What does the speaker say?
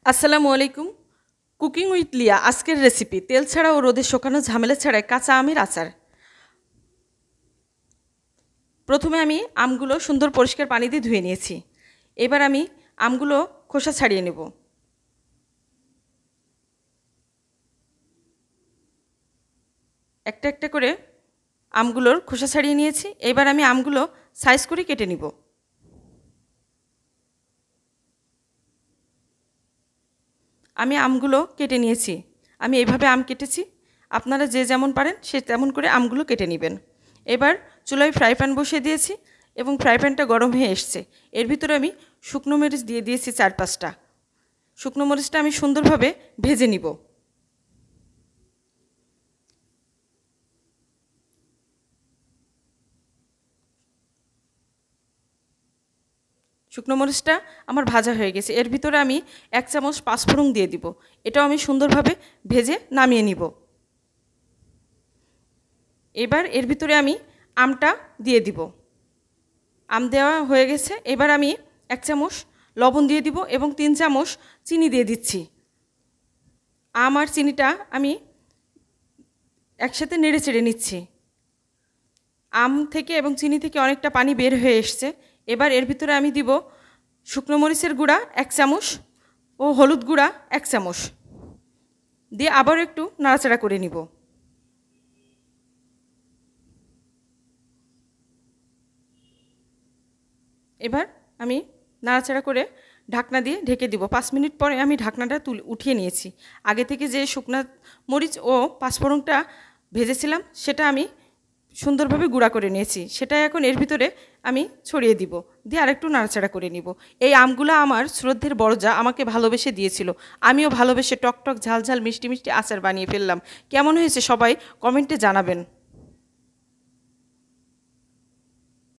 আসসালামু আলাইকুম। Cooking with লিয়া আজকের রেসিপি তেল ছাড়া ও রোদে শুকানো ঝামেলা ছাড়াই কাঁচা আমের আচার। প্রথমে আমি আমগুলো সুন্দর পরিষ্কার পানি দিয়ে ধুয়ে নিয়েছি। এবার আমি আমগুলো খোসা ছাড়িয়ে নেব। একটা একটা করে আমগুলোর খোসা ছাড়িয়ে নিয়েছি। এবার আমি আমগুলো সাইজ করে কেটে নিব। আমি আমগুলো কেটে নিয়েছি। আমি এইভাবে আম কেটেছি। আপনারা যে যেমন পারেন সে তেমন করে আমগুলো কেটে নেবেন। এবার চুলায় ফ্রাই প্যান বসিয়ে দিয়েছি এবং ফ্রাই প্যানটা গরম হয়ে এসছে। এর ভিতরে আমি শুকনো মরিচ দিয়ে দিয়েছি 4-5টা। শুকনো মরিচটা আমি সুন্দরভাবে ভেজে নিব। শুকনো মরিচটা আমার ভাজা হয়ে গেছে। এর ভিতরে আমি 1 চামচ পাঁচফোড়ন দিয়ে দিব। এটাও আমি সুন্দরভাবে ভেজে নামিয়ে নিব। এবার এর ভিতরে আমি আমটা দিয়ে দিব। আম দেওয়া হয়ে গেছে। এবার আমি 1 চামচ লবণ দিয়ে দিব এবং 3 চামচ চিনি দিয়ে দিচ্ছি। আম আর চিনিটা আমি একসাথে নেড়ে চেড়ে নিচ্ছি। আম থেকে এবং চিনি থেকে অনেকটা পানি বের হয়ে এসছে। এবার এর ভিতরে আমি দিব শুকনো মরিচের গুঁড়া 1 চামচ ও হলুদ গুঁড়া 1 চামচ দিয়ে আবার একটু নাড়াচাড়া করে নিব। এবার আমি নাড়াচাড়া করে ঢাকনা দিয়ে ঢেকে দিব। 5 মিনিট পরে আমি ঢাকনাটা উঠিয়ে নিয়েছি। আগে থেকে যে শুকনো মরিচ ও পাঁচফোড়নটা ভেজেছিলাম সেটা আমি সুন্দরভাবে গুঁড়া করে নিয়েছি। সেটা এখন এর ভিতরে আমি ছড়িয়ে দিব, দিয়ে আরেকটু নাড়াচাড়া করে নিব। এই আমগুলো আমার শ্রদ্ধের বড় যা আমাকে ভালোবেসে দিয়েছিল। আমিও ভালোবেসে টক টক ঝাল ঝাল মিষ্টি মিষ্টি আচার বানিয়ে ফেললাম। কেমন হয়েছে সবাই কমেন্টে জানাবেন।